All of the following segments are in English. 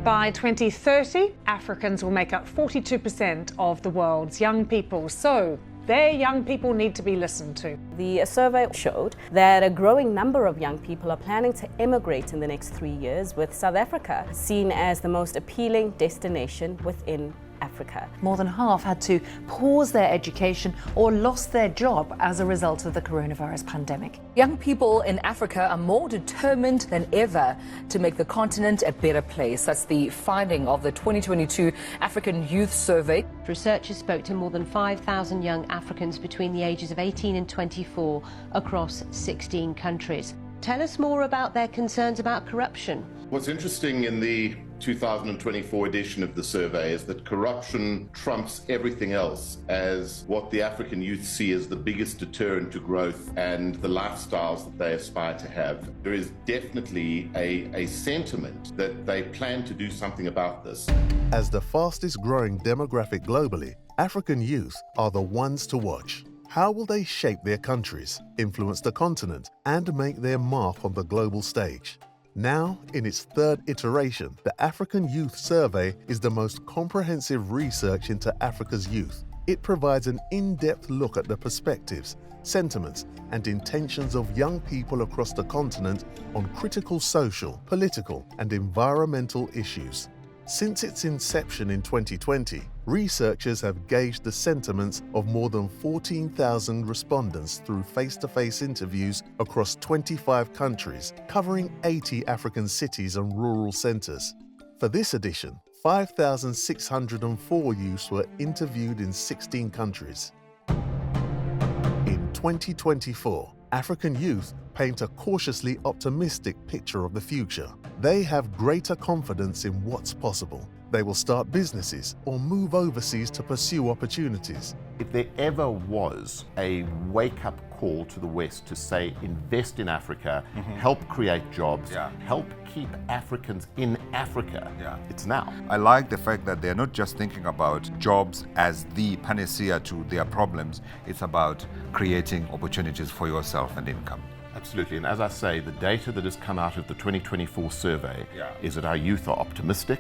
By 2030, Africans will make up 42% of the world's young people. So their young people need to be listened to. The survey showed that a growing number of young people are planning to immigrate in the next 3 years, with South Africa seen as the most appealing destination within Africa. More than half had to pause their education or lost their job as a result of the coronavirus pandemic. Young people in Africa are more determined than ever to make the continent a better place. That's the finding of the 2022 African Youth Survey. Researchers spoke to more than 5,000 young Africans between the ages of 18 and 24 across 16 countries. Tell us more about their concerns about corruption. What's interesting in the 2024 edition of the survey is that corruption trumps everything else as what the African youth see as the biggest deterrent to growth and the lifestyles that they aspire to have. There is definitely a sentiment that they plan to do something about this. As the fastest growing demographic globally, African youth are the ones to watch. How will they shape their countries, influence the continent, and make their mark on the global stage? Now, in its third iteration, the African Youth Survey is the most comprehensive research into Africa's youth. It provides an in-depth look at the perspectives, sentiments, and intentions of young people across the continent on critical social, political, and environmental issues. Since its inception in 2020, researchers have gauged the sentiments of more than 14,000 respondents through face-to-face interviews across 25 countries, covering 80 African cities and rural centers. For this edition, 5,604 youths were interviewed in 16 countries. In 2024, African youth paint a cautiously optimistic picture of the future. They have greater confidence in what's possible. They will start businesses or move overseas to pursue opportunities. If there ever was a wake-up call to the West to say, invest in Africa, help create jobs, help keep Africans in Africa, it's now. I like the fact that they're not just thinking about jobs as the panacea to their problems. It's about creating opportunities for yourself and income. Absolutely, and as I say, the data that has come out of the 2024 survey is that our youth are optimistic,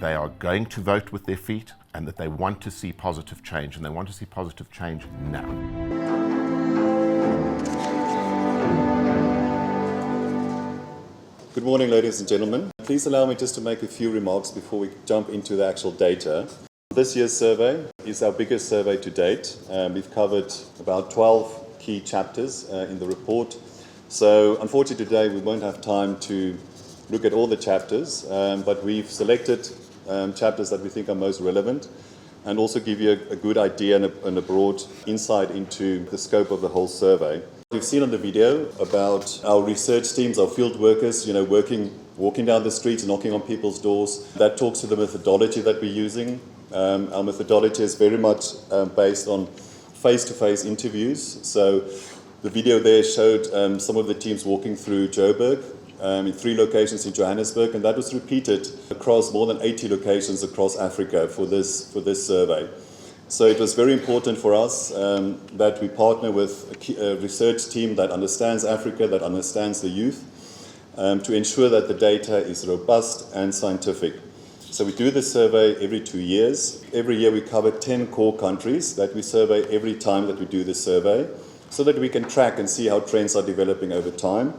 they are going to vote with their feet, and that they want to see positive change, and they want to see positive change now. Good morning, ladies and gentlemen. Please allow me just to make a few remarks before we jump into the actual data. This year's survey is our biggest survey to date. We've covered about 12 key chapters in the report. So unfortunately today we won't have time to look at all the chapters, but we've selected chapters that we think are most relevant and also give you a good idea and a broad insight into the scope of the whole survey. We've seen on the video about our research teams, our field workers, walking down the streets, knocking on people's doors. That talks to the methodology that we're using. Our methodology is very much based on face-to-face interviews. So the video there showed some of the teams walking through Joburg in 3 locations in Johannesburg, and that was repeated across more than 80 locations across Africa for this survey. So it was very important for us that we partner with a research team that understands Africa, that understands the youth, to ensure that the data is robust and scientific. So we do this survey every 2 years. Every year we cover 10 core countries that we survey every time that we do this survey, so that we can track and see how trends are developing over time.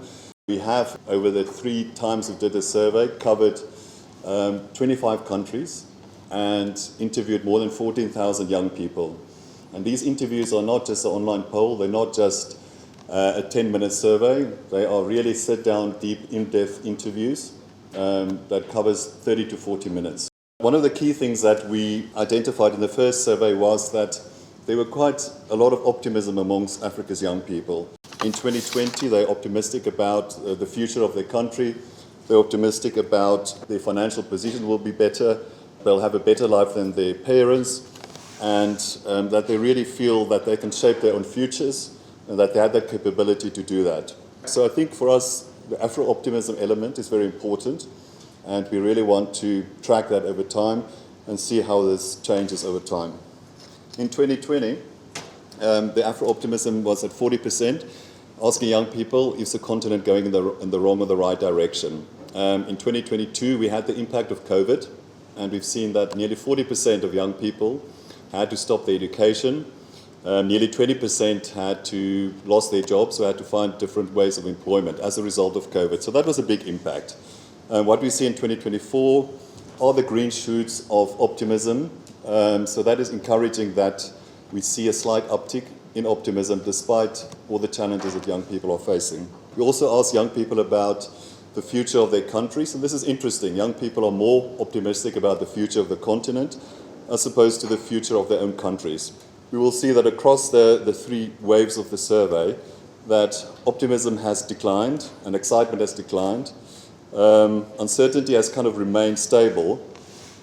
We have, over the 3 times we did this survey, covered 25 countries and interviewed more than 14,000 young people. And these interviews are not just an online poll, they're not just a 10-minute survey, they are really sit-down, deep, in-depth interviews that covers 30 to 40 minutes. One of the key things that we identified in the first survey was that there were quite a lot of optimism amongst Africa's young people. In 2020, they're optimistic about the future of their country. They're optimistic about their financial position will be better. They'll have a better life than their parents, and that they really feel that they can shape their own futures and that they have that capability to do that. So I think for us, the Afro-optimism element is very important, and we really want to track that over time and see how this changes over time. In 2020, the Afro-optimism was at 40%, asking young people, is the continent going in the wrong or the right direction? In 2022, we had the impact of COVID, and we've seen that nearly 40% of young people had to stop their education. Nearly 20% had to lost their jobs, so had to find different ways of employment as a result of COVID. So that was a big impact. What we see in 2024 are the green shoots of optimism. So that is encouraging that we see a slight uptick in optimism despite all the challenges that young people are facing. We also ask young people about the future of their countries, and this is interesting. Young people are more optimistic about the future of the continent as opposed to the future of their own countries. We will see that across the three waves of the survey that optimism has declined and excitement has declined. Uncertainty has kind of remained stable,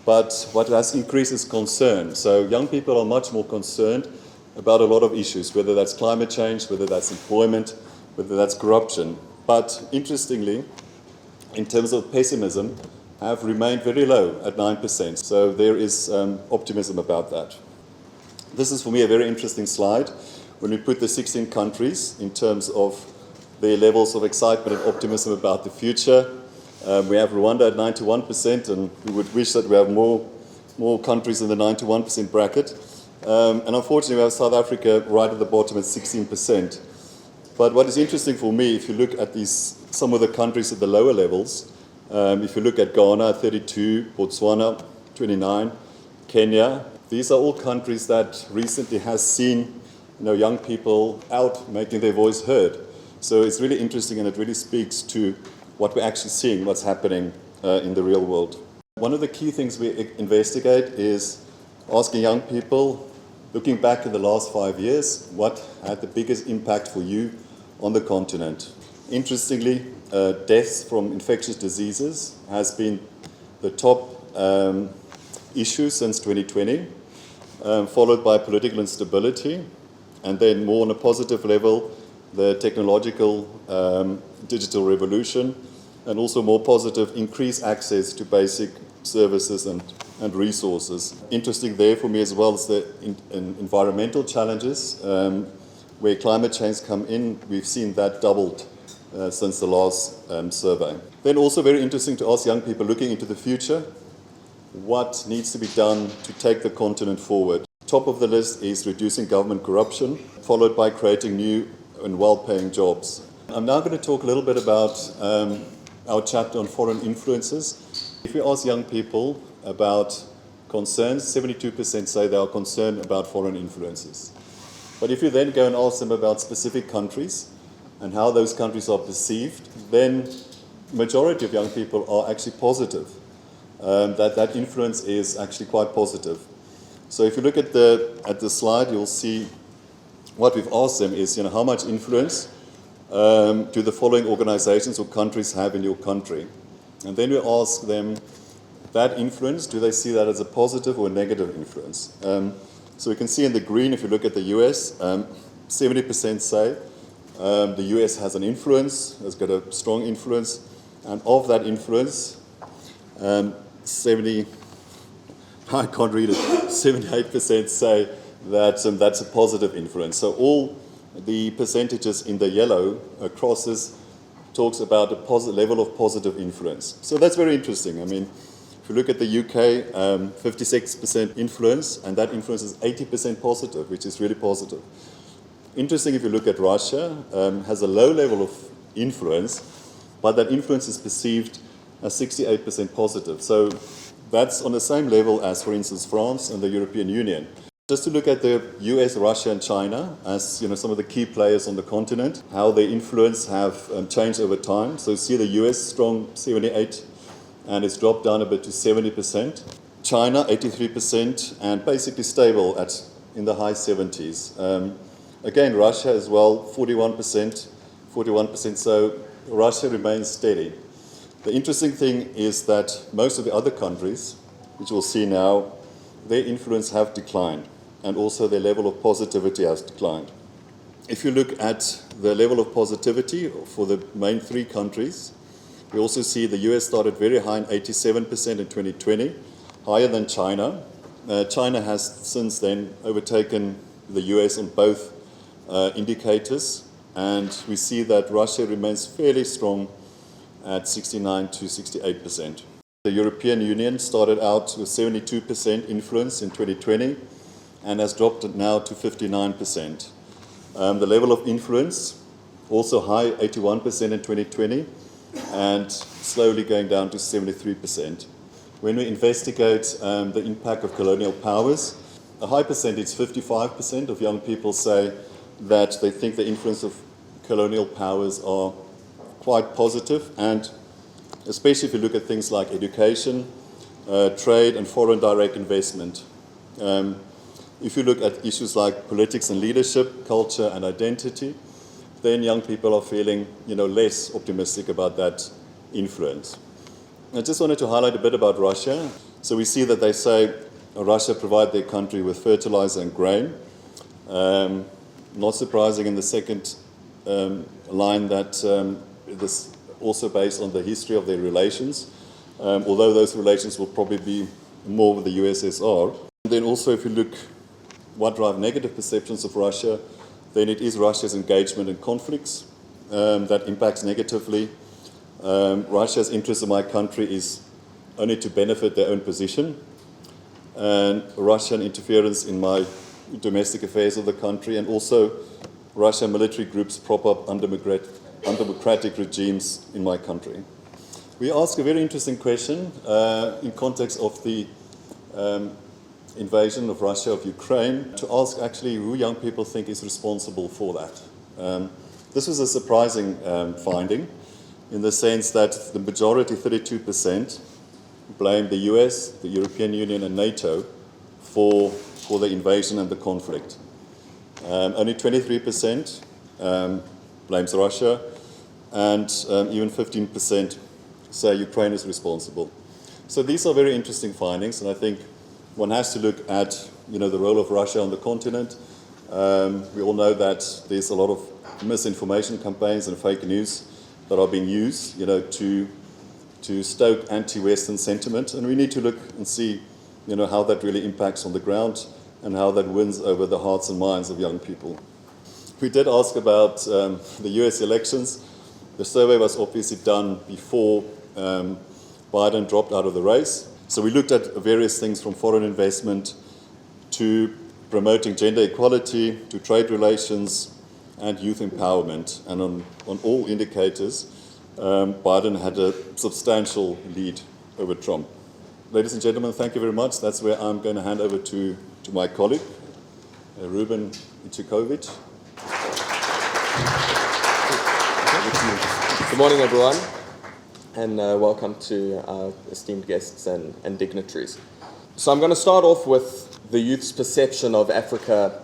but what has increased is concern. So young people are much more concerned about a lot of issues, whether that's climate change, whether that's employment, whether that's corruption. But interestingly, in terms of pessimism, have remained very low at 9%. So there is optimism about that. This is for me a very interesting slide when we put the 16 countries in terms of their levels of excitement and optimism about the future. We have Rwanda at 91%, and we would wish that we have more countries in the 91% bracket. And unfortunately, we have South Africa right at the bottom at 16%. But what is interesting for me, if you look at some of the countries at the lower levels, if you look at Ghana, 32, Botswana, 29, Kenya, these are all countries that recently has seen young people out making their voice heard. So it's really interesting, and it really speaks to what we're actually seeing, what's happening in the real world. One of the key things we investigate is asking young people, looking back in the last 5 years, what had the biggest impact for you on the continent? Interestingly, deaths from infectious diseases has been the top issue since 2020, followed by political instability, and then more on a positive level, the technological digital revolution, and also more positive increased access to basic services and resources. Interesting there for me as well is the environmental challenges. Where climate change come in, we've seen that doubled since the last survey. Then also very interesting to ask young people looking into the future, what needs to be done to take the continent forward. Top of the list is reducing government corruption, followed by creating new and well-paying jobs. I'm now going to talk a little bit about our chapter on foreign influences. If we ask young people about concerns, 72% say they are concerned about foreign influences. But if you then go and ask them about specific countries and how those countries are perceived, then the majority of young people are actually positive. That influence is actually quite positive. So if you look at the slide, you'll see what we've asked them is, how much influence do the following organizations or countries have in your country? And then we ask them that influence, do they see that as a positive or a negative influence? So we can see in the green, if you look at the US, 70% say the US has an influence, has got a strong influence, and of that influence, 78% say that that's a positive influence. So all the percentages in the yellow crosses talks about a level of positive influence. So that's very interesting. I mean, if you look at the UK, 56% influence, and that influence is 80% positive, which is really positive. Interesting, if you look at Russia, has a low level of influence, but that influence is perceived as 68% positive. So that's on the same level as, for instance, France and the European Union. Just to look at the US, Russia, and China as some of the key players on the continent, how their influence have changed over time. So you see the US strong 78, and it's dropped down a bit to 70%. China 83%, and basically stable in the high 70s. Again, Russia as well 41%. So Russia remains steady. The interesting thing is that most of the other countries, which we'll see now, their influence have declined, and also their level of positivity has declined. If you look at the level of positivity for the main three countries, we also see the US started very high in 87% in 2020, higher than China. China has since then overtaken the US on both indicators, and we see that Russia remains fairly strong at 69 to 68%. The European Union started out with 72% influence in 2020 and has dropped it now to 59%. The level of influence, also high, 81% in 2020, and slowly going down to 73%. When we investigate the impact of colonial powers, a high percentage, 55% of young people say that they think the influence of colonial powers are quite positive, and especially if you look at things like education, trade and foreign direct investment. If you look at issues like politics and leadership, culture and identity, then young people are feeling less optimistic about that influence. I just wanted to highlight a bit about Russia. So we see that they say Russia provide their country with fertilizer and grain. Not surprising in the second line that this also based on the history of their relations, although those relations will probably be more with the USSR. And then also if you look what drive negative perceptions of Russia, then it is Russia's engagement in conflicts that impacts negatively. Russia's interest in my country is only to benefit their own position, and Russian interference in my domestic affairs of the country, and also Russian military groups prop up undemocratic regimes in my country. We ask a very interesting question in context of the invasion of Russia of Ukraine, to ask actually who young people think is responsible for that. This was a surprising finding in the sense that the majority, 32%, blame the US, the European Union and NATO for the invasion and the conflict. Only 23% blames Russia, and even 15% say Ukraine is responsible. So these are very interesting findings, and I think one has to look at the role of Russia on the continent. We all know that there's a lot of misinformation campaigns and fake news that are being used to stoke anti-Western sentiment, and we need to look and see how that really impacts on the ground and how that wins over the hearts and minds of young people. We did ask about the US elections. The survey was obviously done before Biden dropped out of the race. So we looked at various things from foreign investment to promoting gender equality, to trade relations and youth empowerment. And on all indicators, Biden had a substantial lead over Trump. Ladies and gentlemen, thank you very much. That's where I'm going to hand over to my colleague, Ruben Ichikowitz. Good morning, everyone, and welcome to our esteemed guests and dignitaries. So I'm going to start off with the youth's perception of Africa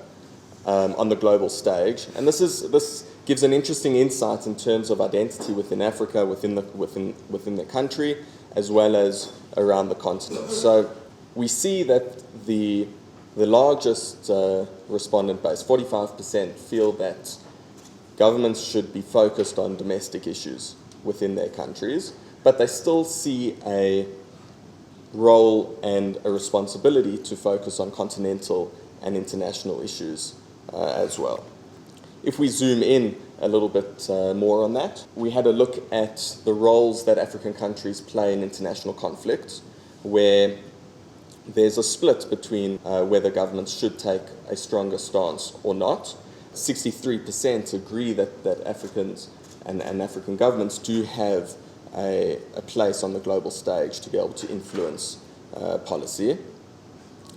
on the global stage, and this gives an interesting insight in terms of identity within Africa, within the country, as well as around the continent. So we see that the largest respondent base, 45%, feel that governments should be focused on domestic issues within their countries, but they still see a role and a responsibility to focus on continental and international issues as well. If we zoom in a little bit more on that, we had a look at the roles that African countries play in international conflicts, where there's a split between whether governments should take a stronger stance or not. 63% agree that Africans and African governments do have a place on the global stage to be able to influence policy,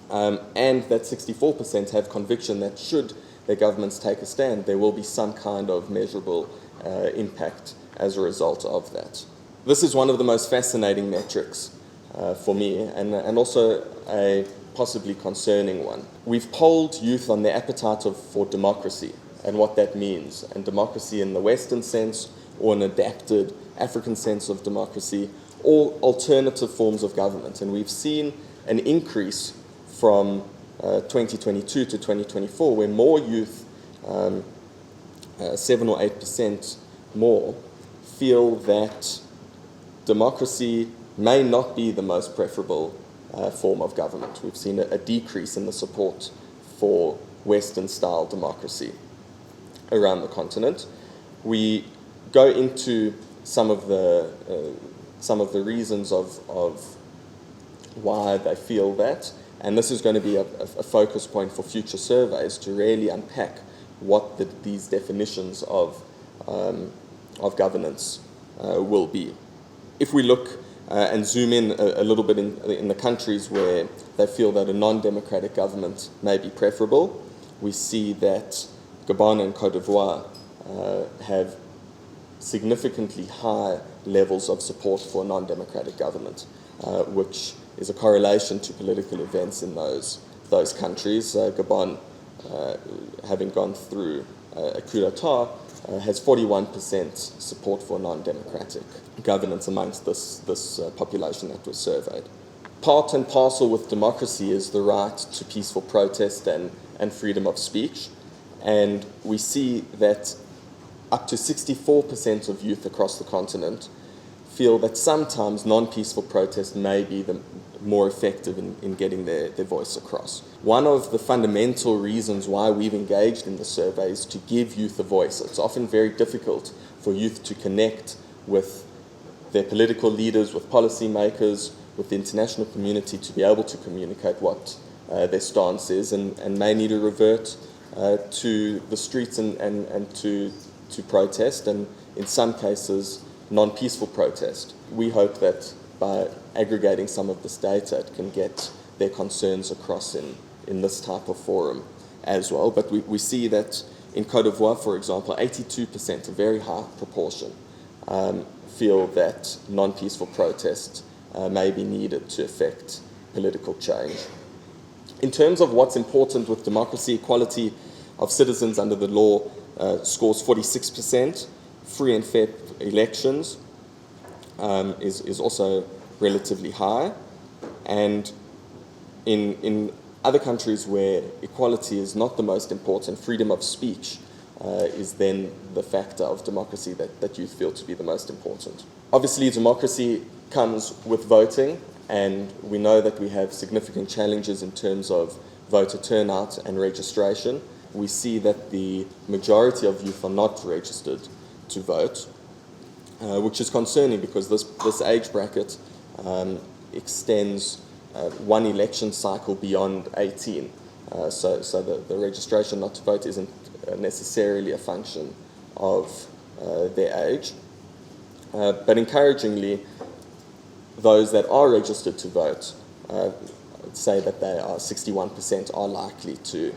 and that 64% have conviction that should their governments take a stand, there will be some kind of measurable impact as a result of that. This is one of the most fascinating metrics for me, and also a possibly concerning one. We've polled youth on their appetite for democracy and what that means, and democracy in the Western sense, or an adapted African sense of democracy, or alternative forms of government. And we've seen an increase from 2022 to 2024, where more youth, 7 or 8% more, feel that democracy may not be the most preferable form of government. We've seen a decrease in the support for Western-style democracy around the continent. We go into some of the reasons of why they feel that. And this is going to be a focus point for future surveys to really unpack what these definitions of governance will be. If we look and zoom in a little bit in the countries where they feel that a non-democratic government may be preferable, we see that Gabon and Côte d'Ivoire have significantly high levels of support for a non-democratic government, which is a correlation to political events in those countries. Gabon, having gone through a coup d'etat, has 41% support for non-democratic governance amongst this population that was surveyed. Part and parcel with democracy is the right to peaceful protest and freedom of speech, and we see that up to 64% of youth across the continent feel that sometimes non-peaceful protest may be the more effective in getting their voice across. One of the fundamental reasons why we've engaged in the survey is to give youth a voice. It's often very difficult for youth to connect with their political leaders, with policymakers, with the international community to be able to communicate what their stance is, and may need to revert to the streets and to protest, and in some cases non-peaceful protest. We hope that by aggregating some of this data, it can get their concerns across in this type of forum as well. But we see that in Côte d'Ivoire, for example, 82%, a very high proportion, feel that non-peaceful protest may be needed to effect political change. In terms of what's important with democracy, equality of citizens under the law scores 46%. Free and fair elections is also relatively high. And in other countries where equality is not the most important, freedom of speech is then the factor of democracy that you feel to be the most important. Obviously, democracy comes with voting, and we know that we have significant challenges in terms of voter turnout and registration. We see that the majority of youth are not registered to vote, which is concerning because this age bracket extends one election cycle beyond 18. So the registration not to vote isn't necessarily a function of their age. But encouragingly, those that are registered to vote say that they are 61% are likely to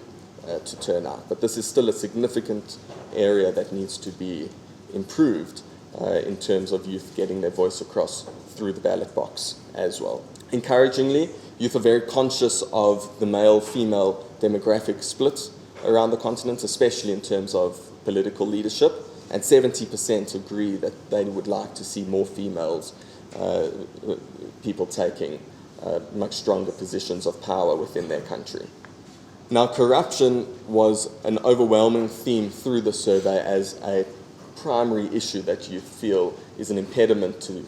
turn out. But this is still a significant area that needs to be improved in terms of youth getting their voice across through the ballot box as well. Encouragingly, youth are very conscious of the male-female demographic split around the continent, especially in terms of political leadership, and 70% agree that they would like to see more females, people taking much stronger positions of power within their country. Now, corruption was an overwhelming theme through the survey as a primary issue that you feel is an impediment to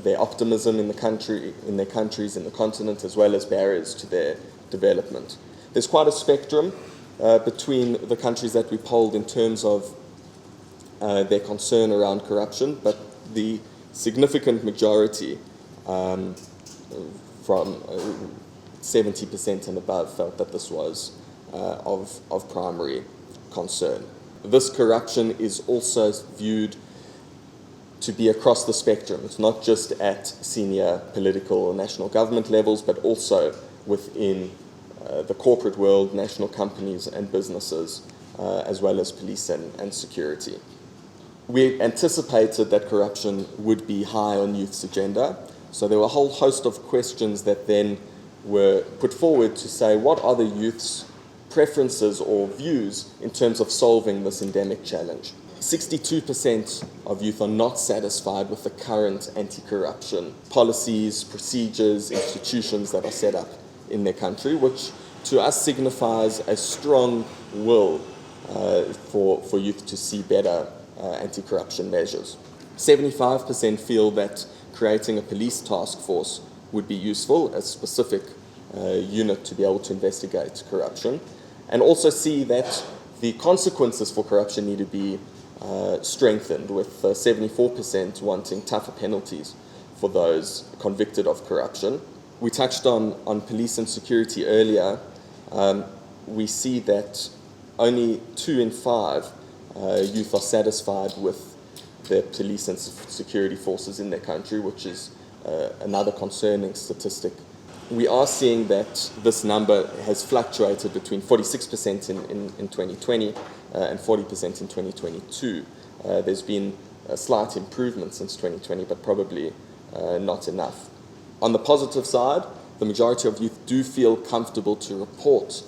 their optimism in the country, in their countries, in the continent, as well as barriers to their development. There's quite a spectrum between the countries that we polled in terms of their concern around corruption, but the significant majority, from 70% and above, felt that this was of primary concern. This corruption is also viewed to be across the spectrum. It's not just at senior political or national government levels, but also within the corporate world, national companies and businesses, as well as police and security. We anticipated that corruption would be high on youth's agenda, so there were a whole host of questions that then were put forward to say, what are the youth's preferences or views in terms of solving this endemic challenge? 62% of youth are not satisfied with the current anti-corruption policies, procedures, institutions that are set up in their country, which to us signifies a strong will for youth to see better anti-corruption measures. 75% feel that creating a police task force would be useful, a specific unit to be able to investigate corruption, and also see that the consequences for corruption need to be strengthened, with 74% wanting tougher penalties for those convicted of corruption. We touched on police and security earlier. We see that only 2 in 5 youth are satisfied with the police and security forces in their country, which is another concerning statistic. We are seeing that this number has fluctuated between 46% in 2020 and 40% in 2022. There's been a slight improvement since 2020, but probably not enough. On the positive side, the majority of youth do feel comfortable to report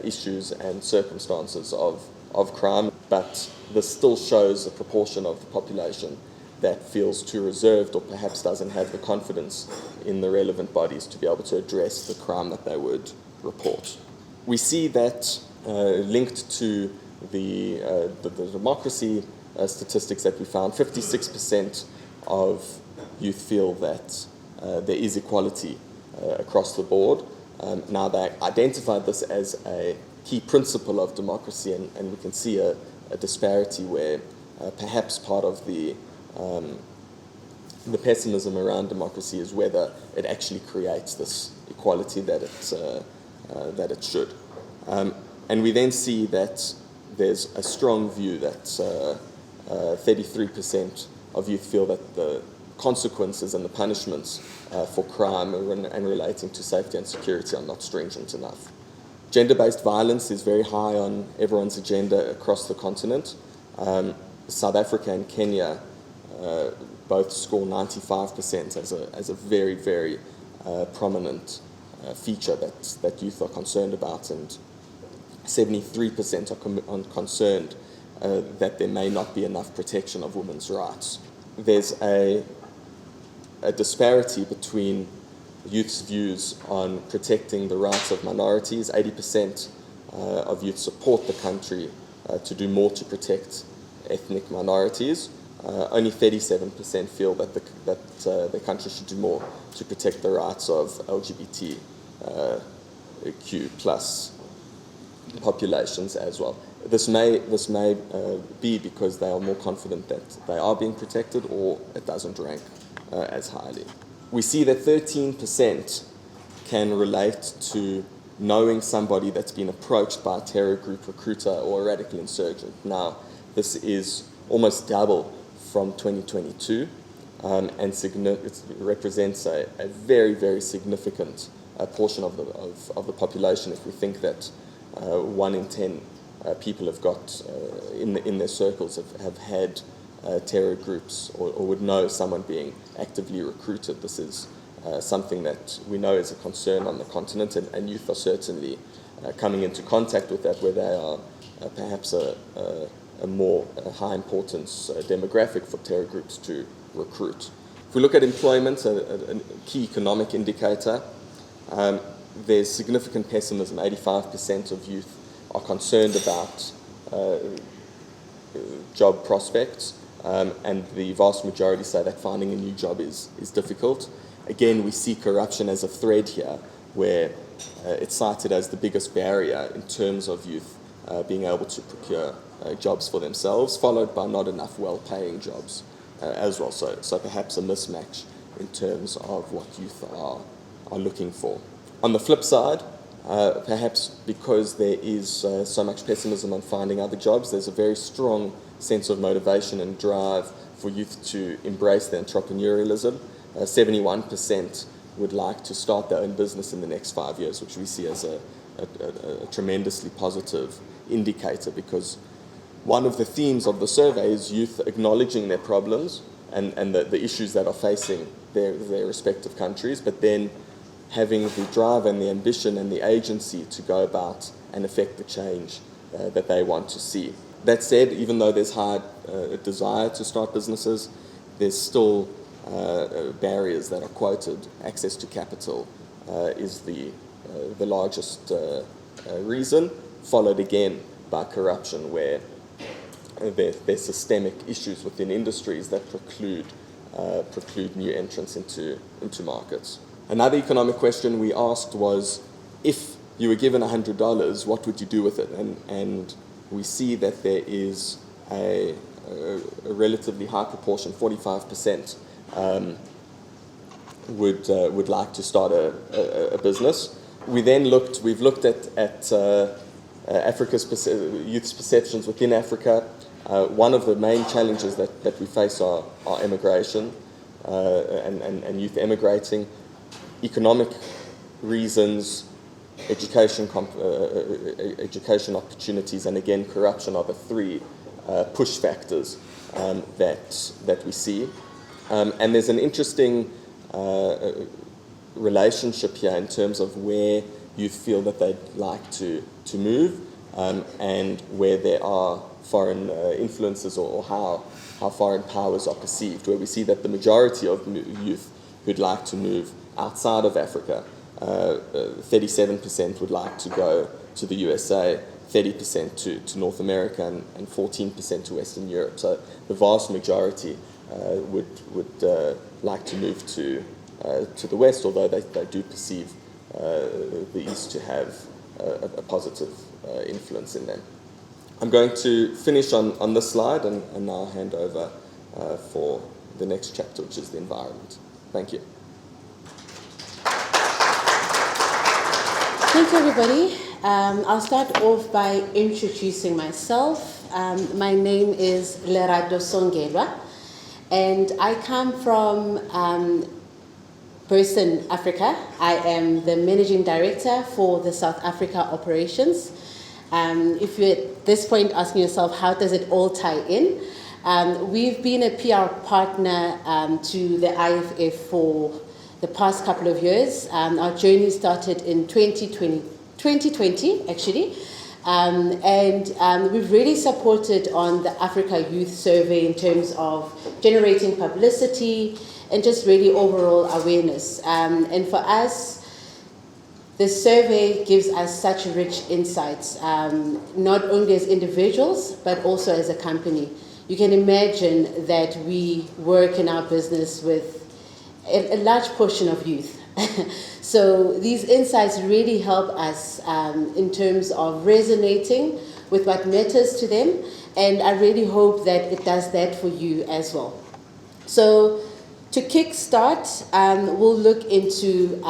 issues and circumstances of crime, but this still shows a proportion of the population that feels too reserved or perhaps doesn't have the confidence in the relevant bodies to be able to address the crime that they would report. We see that linked to the democracy statistics that we found, 56% of youth feel that there is equality across the board. Now, they identified this as a key principle of democracy, and we can see a disparity where perhaps part of the pessimism around democracy is whether it actually creates this equality that it should. And we then see that there's a strong view that 33% of youth feel that the consequences and the punishments for crime and relating to safety and security are not stringent enough. Gender-based violence is very high on everyone's agenda across the continent. South Africa and Kenya both score 95% as a very, very prominent feature that youth are concerned about, and 73% are concerned that there may not be enough protection of women's rights. There's a disparity between youth's views on protecting the rights of minorities. 80% of youth support the country to do more to protect ethnic minorities. Only 37% feel that the country should do more to protect the rights of LGBTQ plus populations as well. This may be because they are more confident that they are being protected, or it doesn't rank as highly. We see that 13% can relate to knowing somebody that's been approached by a terror group recruiter or a radical insurgent. Now, this is almost double from 2022, and it represents a very, very significant portion of the population. If we think that 1 in 10 people have got in their circles have had terror groups or would know someone being actively recruited, this is something that we know is a concern on the continent, and youth are certainly coming into contact with that, where they are perhaps a more high importance demographic for terror groups to recruit. If we look at employment, a key economic indicator, there's significant pessimism. 85% of youth are concerned about job prospects, and the vast majority say that finding a new job is difficult. Again, we see corruption as a thread here, where it's cited as the biggest barrier in terms of youth being able to procure jobs for themselves, followed by not enough well-paying jobs as well. So perhaps a mismatch in terms of what youth are looking for. On the flip side, perhaps because there is so much pessimism on finding other jobs, there's a very strong sense of motivation and drive for youth to embrace their entrepreneurialism. 71% would like to start their own business in the next 5 years, which we see as a tremendously positive indicator, because one of the themes of the survey is youth acknowledging their problems and the issues that are facing their respective countries, but then having the drive and the ambition and the agency to go about and affect the change that they want to see. That said, even though there's high desire to start businesses, there's still barriers that are quoted. Access to capital is the largest reason, followed again by corruption, where there's systemic issues within industries that preclude new entrants into markets. Another economic question we asked was, if you were given $100, what would you do with it? And we see that there is a relatively high proportion, 45%, would like to start a business. We've looked at Africa's youth's perceptions within Africa. One of the main challenges that we face are immigration and youth emigrating, economic reasons, education opportunities, and again corruption are the three push factors that we see. And there's an interesting relationship here in terms of where youth feel that they'd like to move and where there are foreign influences or how foreign powers are perceived, where we see that the majority of youth who'd like to move outside of Africa, 37% would like to go to the USA, 30% to North America, and 14% to Western Europe. So the vast majority would like to move to the West, although they do perceive the East to have a positive influence in them. I'm going to finish on this slide and now hand over for the next chapter, which is the environment. Thank you. Thanks, everybody. I'll start off by introducing myself. My name is Lerato Songelwa, and I come from Burson, Africa. I am the Managing Director for the South Africa operations. If you're at this point asking yourself, how does it all tie in? We've been a PR partner to the IFF for the past couple of years. Our journey started in 2020 actually. And we've really supported on the Africa Youth Survey in terms of generating publicity and just really overall awareness. And for us, the survey gives us such rich insights, not only as individuals, but also as a company. You can imagine that we work in our business with a large portion of youth. So these insights really help us in terms of resonating with what matters to them, and I really hope that it does that for you as well. So to kickstart, we'll look into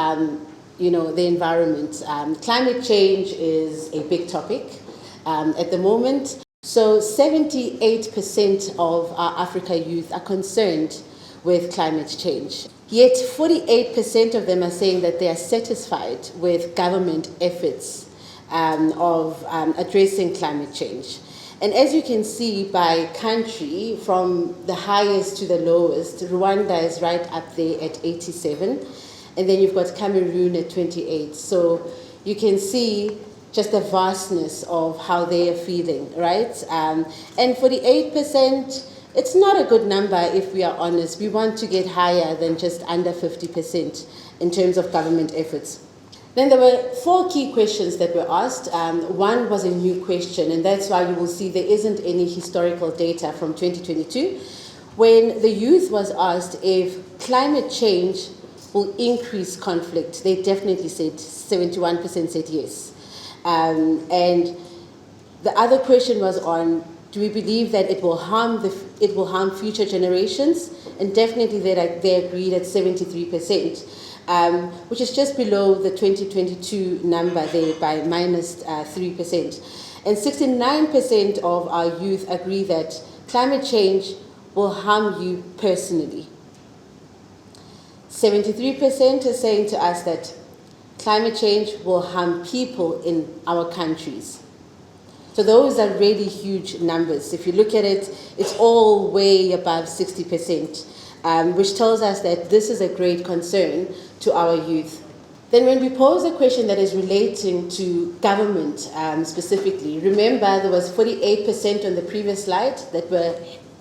the environment. Climate change is a big topic at the moment. So 78% of our Africa youth are concerned with climate change. Yet 48% of them are saying that they are satisfied with government efforts of addressing climate change. And as you can see by country, from the highest to the lowest, Rwanda is right up there at 87, and then you've got Cameroon at 28. So you can see just the vastness of how they are feeling, right? And 48%, it's not a good number if we are honest. We want to get higher than just under 50% in terms of government efforts. Then there were 4 key questions that were asked. One was a new question, and that's why you will see there isn't any historical data from 2022. When the youth was asked if climate change will increase conflict, they definitely said, 71% said yes. And the other question was on, do we believe that it will harm future generations? And definitely they agreed at 73%, which is just below the 2022 number there by minus 3%. And 69% of our youth agree that climate change will harm you personally. 73% are saying to us that climate change will harm people in our countries. So those are really huge numbers. If you look at it, it's all way above 60%, which tells us that this is a great concern to our youth. Then when we pose a question that is relating to government specifically, remember there was 48% on the previous slide that were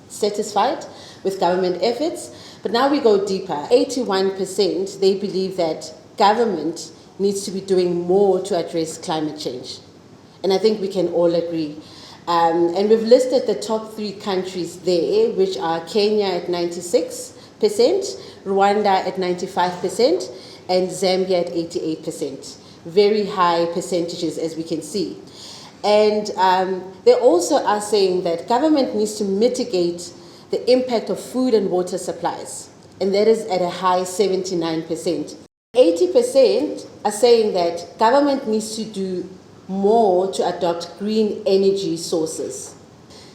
satisfied with government efforts, but now we go deeper. 81%, they believe that government needs to be doing more to address climate change. And I think we can all agree. And we've listed the top 3 countries there, which are Kenya at 96%, Rwanda at 95%, and Zambia at 88%. Very high percentages, as we can see. And they also are saying that government needs to mitigate the impact of food and water supplies, and that is at a high 79%. 80% are saying that government needs to do more to adopt green energy sources.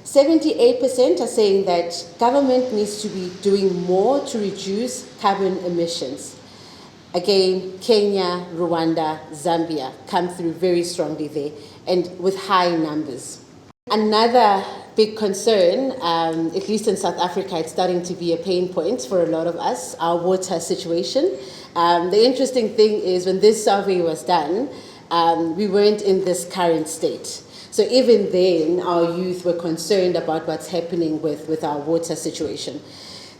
78% are saying that government needs to be doing more to reduce carbon emissions. Again, Kenya, Rwanda, Zambia come through very strongly there and with high numbers. Another big concern, at least in South Africa, it's starting to be a pain point for a lot of us, our water situation. The interesting thing is when this survey was done, we weren't in this current state. So even then, our youth were concerned about what's happening with our water situation.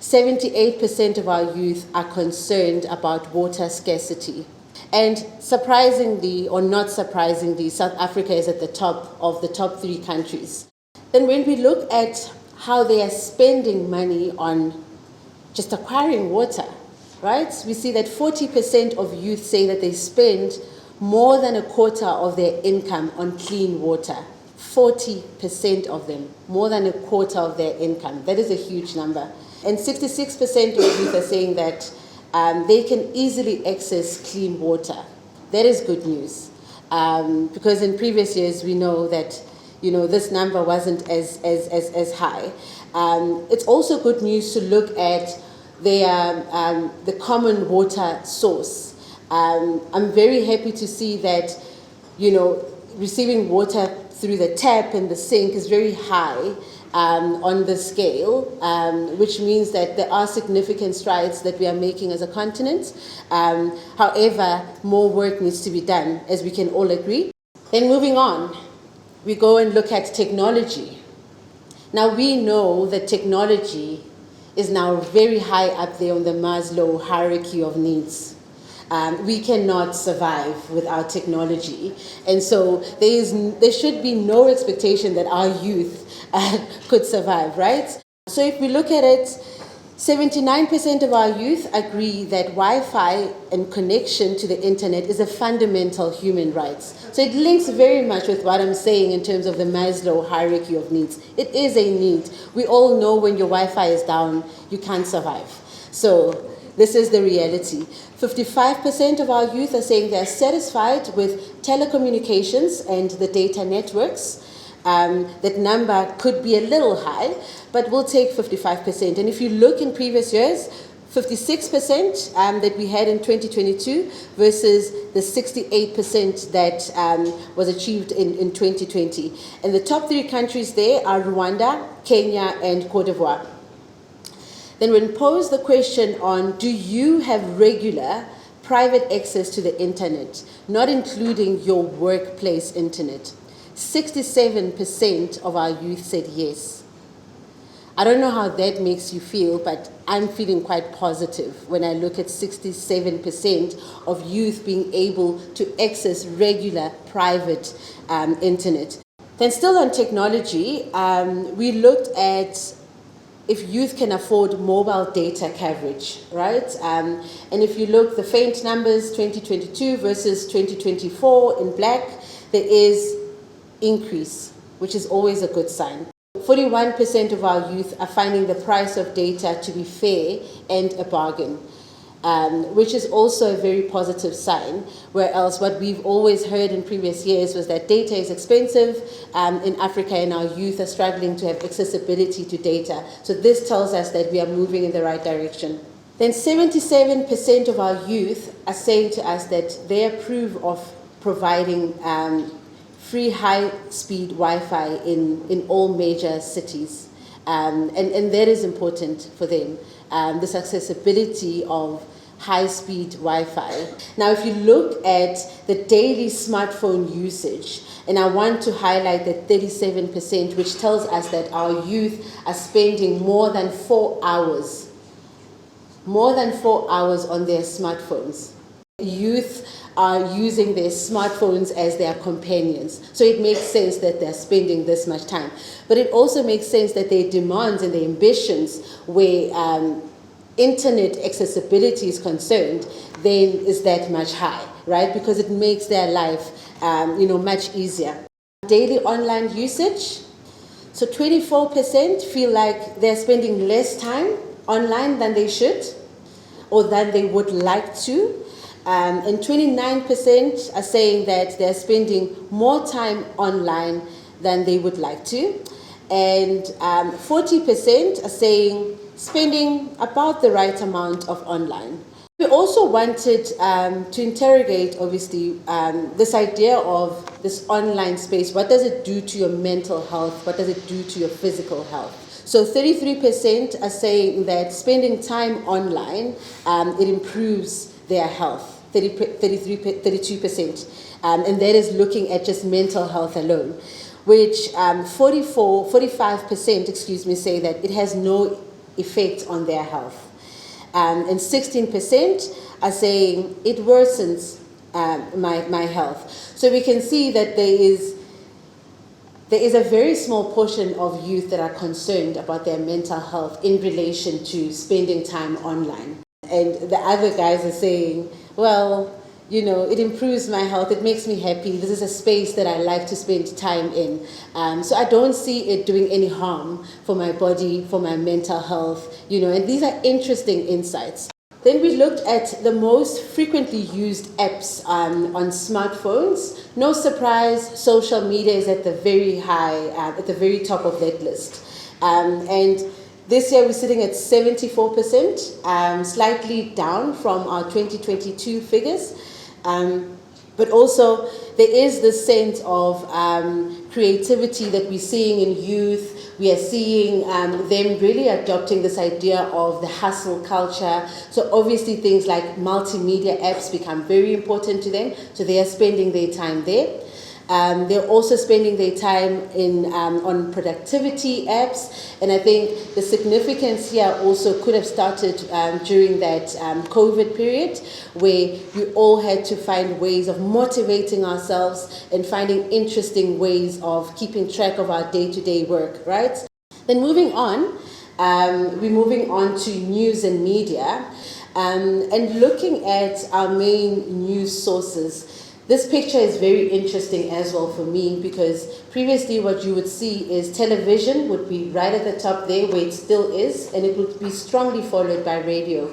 78% of our youth are concerned about water scarcity. And surprisingly, or not surprisingly, South Africa is at the top of the top 3 countries. Then when we look at how they are spending money on just acquiring water, right? We see that 40% of youth say that they spend more than a quarter of their income on clean water. 40% of them, more than a quarter of their income. That is a huge number. And 66% of youth are saying that they can easily access clean water. That is good news, because in previous years we know that this number wasn't as high. It's also good news to look at the common water source. I'm very happy to see that receiving water through the tap and the sink is very high on the scale, which means that there are significant strides that we are making as a continent. However, more work needs to be done, as we can all agree. Then moving on, we go and look at technology. Now we know that technology is now very high up there on the Maslow hierarchy of needs. We cannot survive without technology. And so there should be no expectation that our youth could survive, right? So if we look at it, 79% of our youth agree that Wi-Fi and connection to the internet is a fundamental human right. So it links very much with what I'm saying in terms of the Maslow hierarchy of needs. It is a need. We all know when your Wi-Fi is down, you can't survive. So this is the reality. 55% of our youth are saying they're satisfied with telecommunications and the data networks. That number could be a little high, but we'll take 55%. And if you look in previous years, 56% that we had in 2022 versus the 68% that was achieved in 2020. And the top 3 countries there are Rwanda, Kenya, and Côte d'Ivoire. Then when posed the question on, do you have regular private access to the internet, not including your workplace internet? 67% of our youth said yes. I don't know how that makes you feel, but I'm feeling quite positive when I look at 67% of youth being able to access regular private internet. Then still on technology, we looked at if youth can afford mobile data coverage, right? And if you look, the faint numbers, 2022 versus 2024 in black, there is increase, which is always a good sign. 41% of our youth are finding the price of data to be fair and a bargain, which is also a very positive sign, whereas what we've always heard in previous years was that data is expensive in Africa and our youth are struggling to have accessibility to data. So this tells us that we are moving in the right direction. Then 77% of our youth are saying to us that they approve of providing free high-speed Wi-Fi in all major cities. And that is important for them, this accessibility of high-speed Wi-Fi. Now, if you look at the daily smartphone usage, and I want to highlight that 37%, which tells us that our youth are spending more than 4 hours on their smartphones. Youth are using their smartphones as their companions. So it makes sense that they're spending this much time. But it also makes sense that their demands and their ambitions, where internet accessibility is concerned, then is that much high, right? Because it makes their life much easier. Daily online usage. So 24% feel like they're spending less time online than they should or than they would like to. And 29% are saying that they're spending more time online than they would like to. And 40% are saying spending about the right amount of online. We also wanted to interrogate, obviously, this idea of this online space. What does it do to your mental health? What does it do to your physical health? So 33% are saying that spending time online, it improves their health, 32%. And that is looking at just mental health alone, which 45% say that it has no effect on their health. And 16% are saying it worsens my health. So we can see that there is a very small portion of youth that are concerned about their mental health in relation to spending time online. And the other guys are saying, well, you know, it improves my health, it makes me happy, this is a space that I like to spend time in. So I don't see it doing any harm for my body, for my mental health, you know, and these are interesting insights. Then we looked at the most frequently used apps on smartphones. No surprise, social media is at the very high, at the very top of that list. And this year we're sitting at 74%, slightly down from our 2022 figures. But also there is this sense of creativity that we're seeing in youth. We are seeing them really adopting this idea of the hustle culture. So obviously things like multimedia apps become very important to them. So they are spending their time there. They're also spending their time on productivity apps. And I think the significance here also could have started during that COVID period, where we all had to find ways of motivating ourselves and finding interesting ways of keeping track of our day-to-day work, right? Then moving on, we're moving on to news and media, and looking at our main news sources. This picture is very interesting as well for me, because previously what you would see is television would be right at the top there, where it still is, and it would be strongly followed by radio.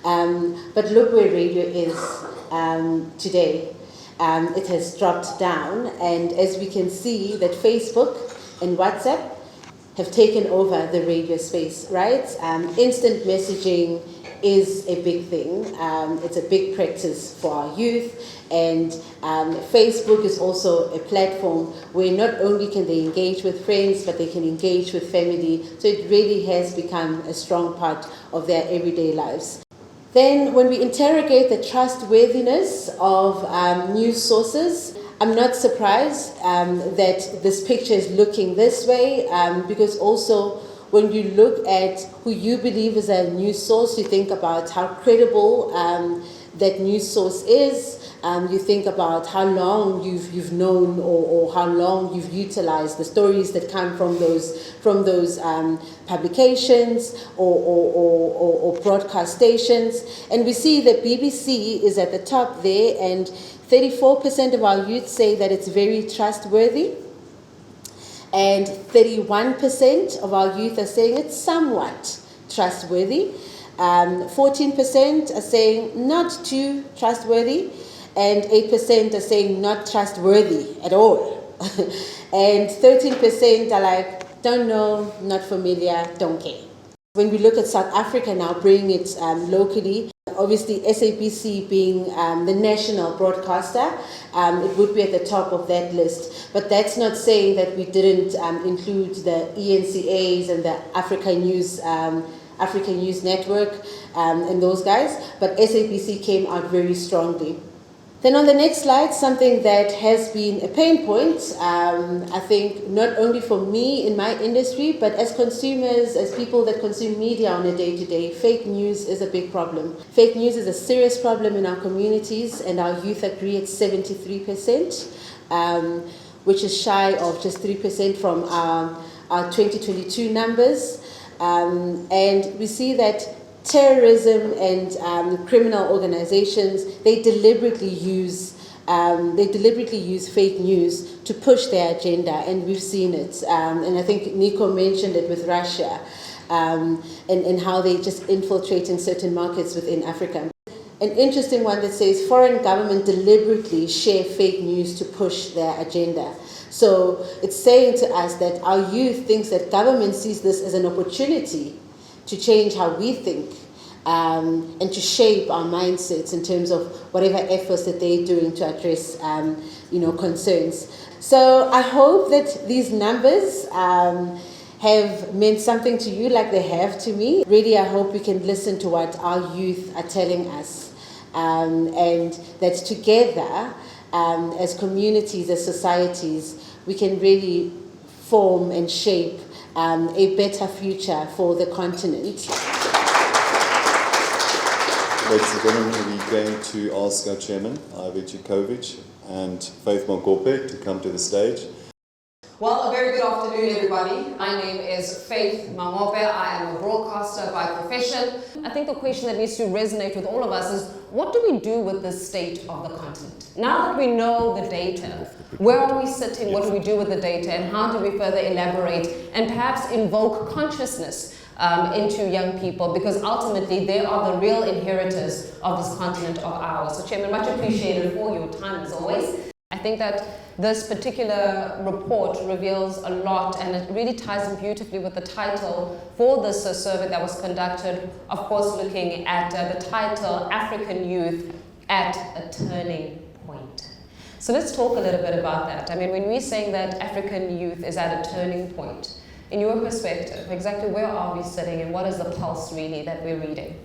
But look where radio is today. It has dropped down, and as we can see that Facebook and WhatsApp have taken over the radio space, right? Instant messaging is a big thing. It's a big practice for our youth. And Facebook is also a platform where not only can they engage with friends, but they can engage with family. So it really has become a strong part of their everyday lives. Then when we interrogate the trustworthiness of news sources, I'm not surprised that this picture is looking this way, because also when you look at who you believe is a news source, you think about how credible that news source is. You think about how long you've known or how long you've utilized the stories that come from those publications or broadcast stations. And we see that BBC is at the top there, and 34% of our youth say that it's very trustworthy. And 31% of our youth are saying it's somewhat trustworthy. 14% are saying not too trustworthy. And 8% are saying not trustworthy at all. And 13% are like, don't know, not familiar, don't care. When we look at South Africa now, bringing it locally, obviously SABC being the national broadcaster, it would be at the top of that list. But that's not saying that we didn't include the ENCAs and the African News Network and those guys, but SABC came out very strongly. Then on the next slide, something that has been a pain point, I think not only for me in my industry, but as consumers, as people that consume media on a day-to-day, fake news is a big problem. Fake news is a serious problem in our communities, and our youth agree it's 73%, which is shy of just 3% from our 2022 numbers. And we see that terrorism and criminal organizations, they deliberately use they deliberately use fake news to push their agenda, and we've seen it. And I think Nico mentioned it with Russia, and how they just infiltrate in certain markets within Africa. An interesting one that says foreign governments deliberately share fake news to push their agenda. So it's saying to us that our youth thinks that government sees this as an opportunity to change how we think, and to shape our mindsets in terms of whatever efforts that they're doing to address, concerns. So I hope that these numbers have meant something to you like they have to me. Really, I hope we can listen to what our youth are telling us, and that together, as communities, as societies, we can really form and shape a better future for the continent. Ladies and gentlemen, we're going to ask our chairman, Ichikowitz and Faith Mogope, to come to the stage. Well, a very good afternoon, everybody. My name is Faith Mamope. I am a broadcaster by profession. I think the question that needs to resonate with all of us is, what do we do with the state of the continent? Now that we know the data, where are we sitting, what do we do with the data, and how do we further elaborate and perhaps invoke consciousness into young people, because ultimately they are the real inheritors of this continent of ours. So Chairman, much appreciated for your time as always. I think that this particular report reveals a lot, and it really ties in beautifully with the title for this survey that was conducted, of course looking at the title, African Youth at a Turning Point. So let's talk a little bit about that. I mean, when we're saying that African youth is at a turning point, in your perspective, exactly where are we sitting and what is the pulse really that we're reading?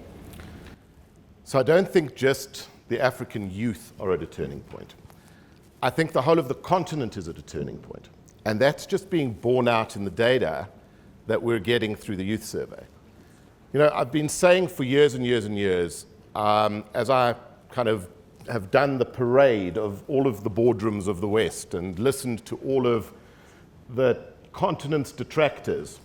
So I don't think just the African youth are at a turning point. I think the whole of the continent is at a turning point. And that's just being borne out in the data that we're getting through the youth survey. You know, I've been saying for years and years and years, as I kind of have done the parade of all of the boardrooms of the West and listened to all of the continent's detractors,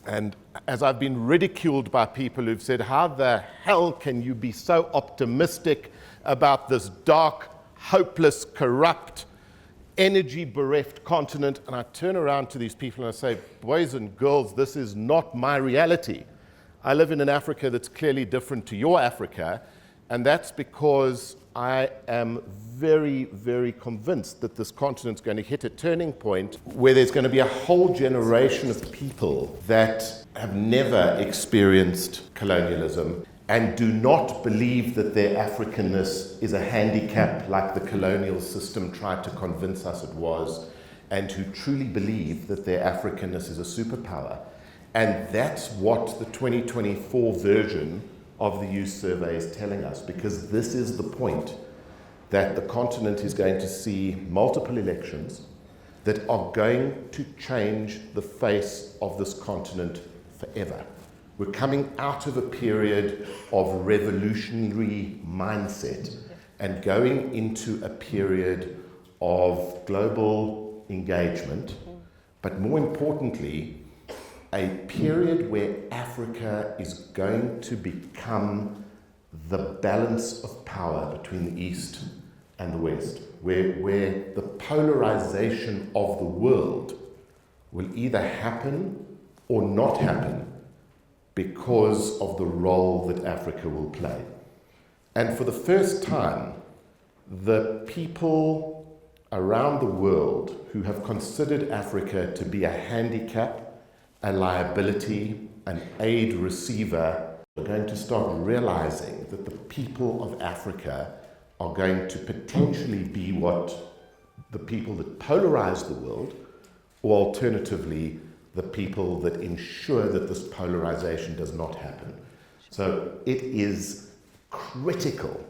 and as I've been ridiculed by people who've said, how the hell can you be so optimistic about this dark, hopeless, corrupt, energy-bereft continent? And I turn around to these people and I say, boys and girls, this is not my reality. I live in an Africa that's clearly different to your Africa, and that's because I am very, very convinced that this continent's going to hit a turning point where there's going to be a whole generation of people that have never experienced colonialism and do not believe that their Africanness is a handicap like the colonial system tried to convince us it was, and who truly believe that their Africanness is a superpower. And that's what the 2024 version of the youth survey is telling us, because this is the point that the continent is going to see multiple elections that are going to change the face of this continent forever. We're coming out of a period of revolutionary mindset and going into a period of global engagement, but more importantly, a period where Africa is going to become the balance of power between the East and the West, where the polarization of the world will either happen or not happen because of the role that Africa will play. And for the first time, the people around the world who have considered Africa to be a handicap, a liability, an aid receiver, are going to start realizing that the people of Africa are going to potentially be what the people that polarize the world, or alternatively, the people that ensure that this polarization does not happen. So it is critical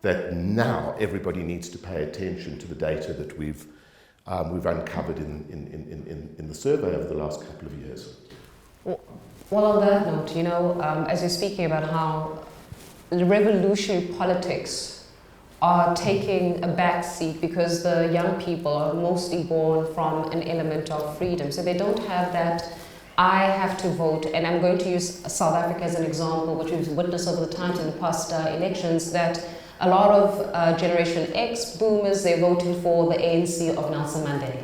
that now everybody needs to pay attention to the data that we've uncovered in the survey over the last couple of years. Well, on that note, you know, as you're speaking about how the revolutionary politics are taking a back seat because the young people are mostly born from an element of freedom. So they don't have that, I have to vote, and I'm going to use South Africa as an example, which we've witnessed over the times in the past elections, that A lot of Generation X boomers, they're voting for the ANC of Nelson Mandela.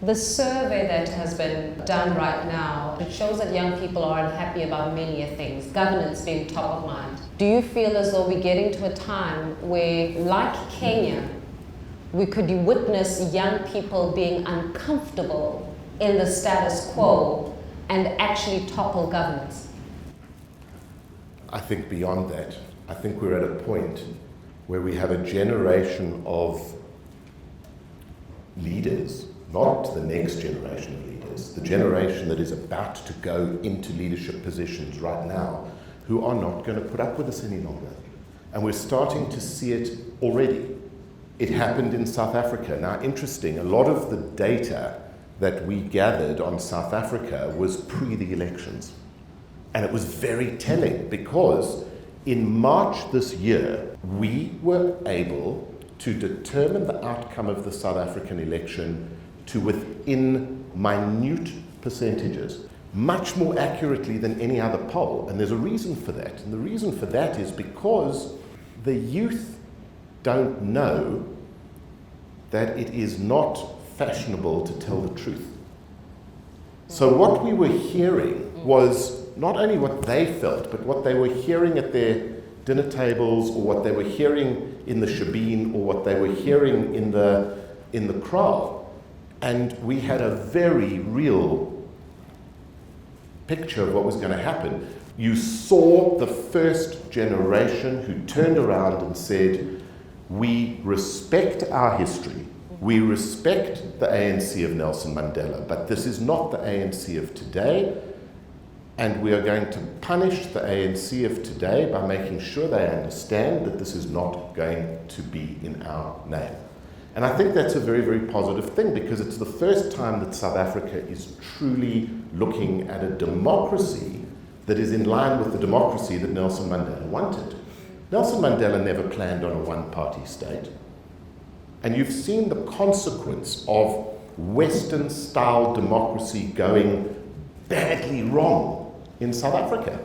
The survey that has been done right now, it shows that young people are unhappy about many things, governance being top of mind. Do you feel as though we're getting to a time where, like Kenya, we could witness young people being uncomfortable in the status quo and actually topple governments? I think beyond that, I think we're at a point where we have a generation of leaders, not the next generation of leaders, the generation that is about to go into leadership positions right now, who are not going to put up with this any longer. And we're starting to see it already. It happened in South Africa. Now, interesting, a lot of the data that we gathered on South Africa was pre the elections. And it was very telling because in March this year, we were able to determine the outcome of the South African election to within minute percentages, much more accurately than any other poll. And there's a reason for that. And the reason for that is because the youth don't know that it is not fashionable to tell the truth. So what we were hearing was not only what they felt, but what they were hearing at their dinner tables, or what they were hearing in the shebeen, or what they were hearing in the crowd. And we had a very real picture of what was going to happen. You saw the first generation who turned around and said, we respect our history, we respect the ANC of Nelson Mandela, but this is not the ANC of today, and we are going to punish the ANC of today by making sure they understand that this is not going to be in our name. And I think that's a very, very positive thing, because it's the first time that South Africa is truly looking at a democracy that is in line with the democracy that Nelson Mandela wanted. Nelson Mandela never planned on a one-party state. And you've seen the consequence of Western-style democracy going badly wrong in South Africa.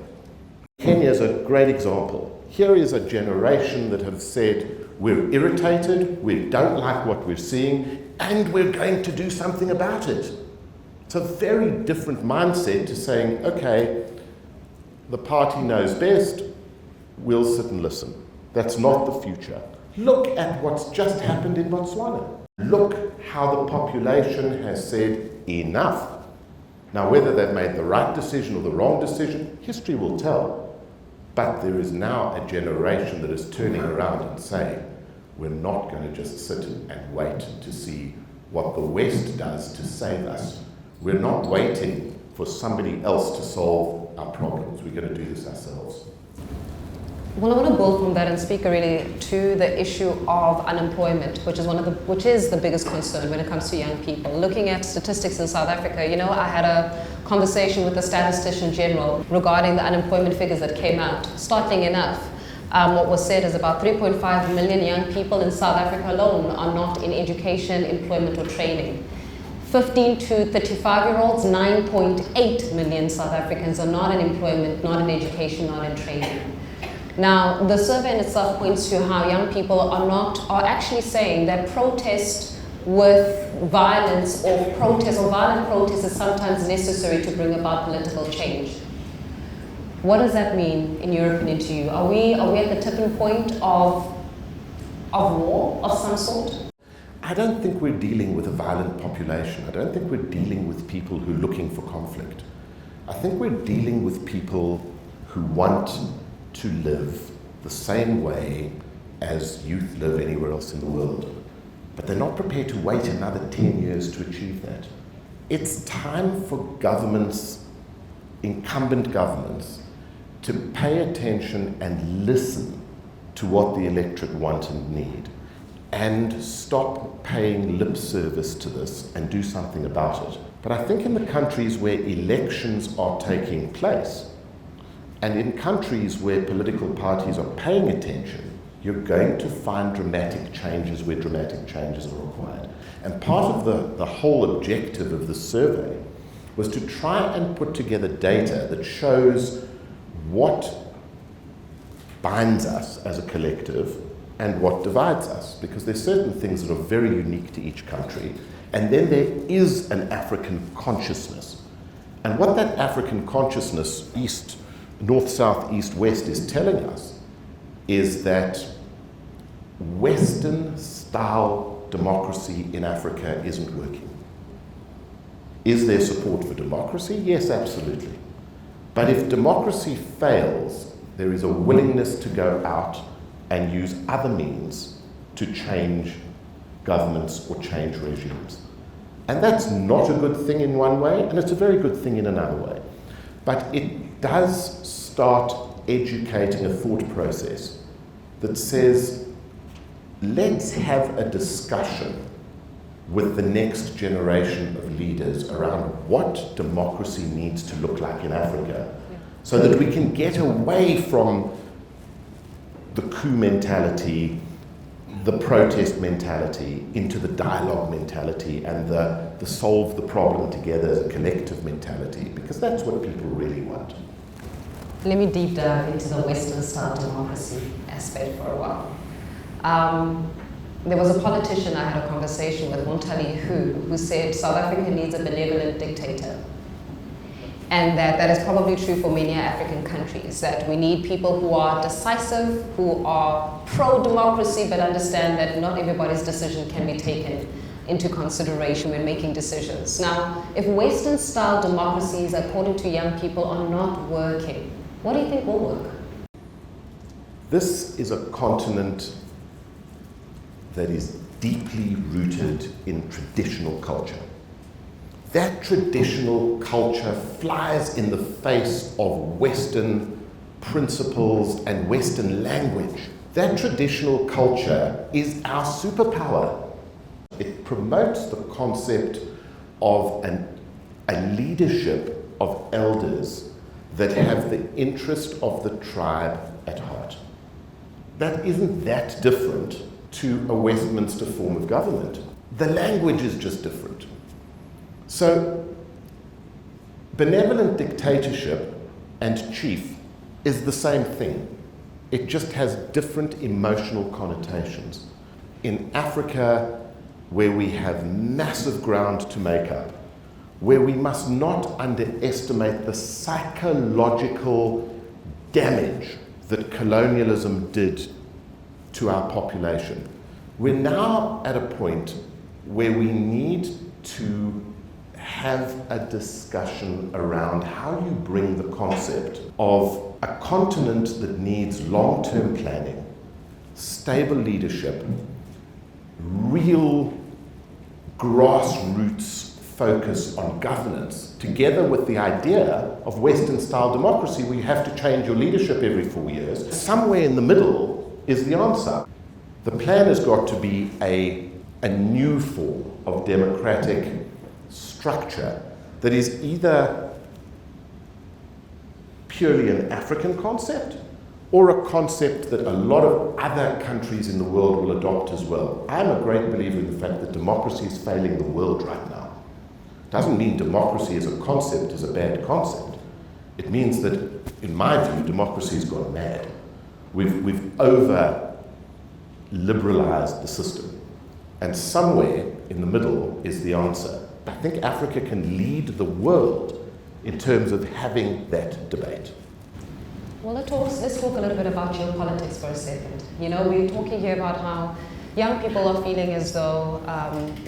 Kenya is a great example. Here is a generation that have said, we're irritated, we don't like what we're seeing, and we're going to do something about it. It's a very different mindset to saying, okay, the party knows best, we'll sit and listen. That's not the future. Look at what's just happened in Botswana. Look how the population has said enough. Now, whether they've made the right decision or the wrong decision, history will tell. But there is now a generation that is turning around and saying, we're not going to just sit and wait to see what the West does to save us. We're not waiting for somebody else to solve our problems. We're going to do this ourselves. Well, I want to build from that and speak really to the issue of unemployment, which is the biggest concern when it comes to young people. Looking at statistics in South Africa, you know, I had a conversation with the Statistician General regarding the unemployment figures that came out. Startling enough, what was said is about 3.5 million young people in South Africa alone are not in education, employment or training. 15 to 35-year-olds, 9.8 million South Africans are not in employment, not in education, not in training. Now, the survey in itself points to how young people are actually saying that protest with violence or violent protest is sometimes necessary to bring about political change. What does that mean, in your opinion, to you? Are we at the tipping point of war of some sort? I don't think we're dealing with a violent population. I don't think we're dealing with people who are looking for conflict. I think we're dealing with people who want to live the same way as youth live anywhere else in the world. But they're not prepared to wait another 10 years to achieve that. It's time for governments, incumbent governments, to pay attention and listen to what the electorate want and need, and stop paying lip service to this and do something about it. But I think in the countries where elections are taking place, and in countries where political parties are paying attention, you're going to find dramatic changes where dramatic changes are required. And part of the whole objective of the survey was to try and put together data that shows what binds us as a collective and what divides us, because there's certain things that are very unique to each country, and then there is an African consciousness. And what that African consciousness, east, north, south, east, west, is telling us is that Western-style democracy in Africa isn't working. Is there support for democracy? Yes, absolutely. But if democracy fails, there is a willingness to go out and use other means to change governments or change regimes. And that's not a good thing in one way, and it's a very good thing in another way. But it does start educating a thought process that says, let's have a discussion with the next generation of leaders around what democracy needs to look like in Africa, so that we can get away from the coup mentality, the protest mentality, into the dialogue mentality and the solve the problem together as a collective mentality, because that's what people really want. Let me deep dive into the Western style democracy aspect for a while. There was a politician I had a conversation with, Montali, who said South Africa needs a benevolent dictator. And that is probably true for many African countries, that we need people who are decisive, who are pro-democracy, but understand that not everybody's decision can be taken into consideration when making decisions. Now, if Western-style democracies, according to young people, are not working, what do you think will work? This is a continent that is deeply rooted in traditional culture. That traditional culture flies in the face of Western principles and Western language. That traditional culture is our superpower. It promotes the concept of a leadership of elders that have the interest of the tribe at heart. That isn't that different to a Westminster form of government. The language is just different. So, benevolent dictatorship and chief is the same thing. It just has different emotional connotations. In Africa, where we have massive ground to make up, where we must not underestimate the psychological damage that colonialism did to our population, we're now at a point where we need to have a discussion around how you bring the concept of a continent that needs long-term planning, stable leadership, real grassroots focus on governance, together with the idea of Western-style democracy where you have to change your leadership every 4 years. Somewhere in the middle is the answer. The plan has got to be a new form of democratic structure that is either purely an African concept or a concept that a lot of other countries in the world will adopt as well. I'm a great believer in the fact that democracy is failing the world right now. Doesn't mean democracy as a concept is a bad concept. It means that, in my view, democracy has gone mad. We've over-liberalized the system. And somewhere in the middle is the answer. I think Africa can lead the world in terms of having that debate. Well, let's talk a little bit about geopolitics for a second. You know, we're talking here about how young people are feeling as though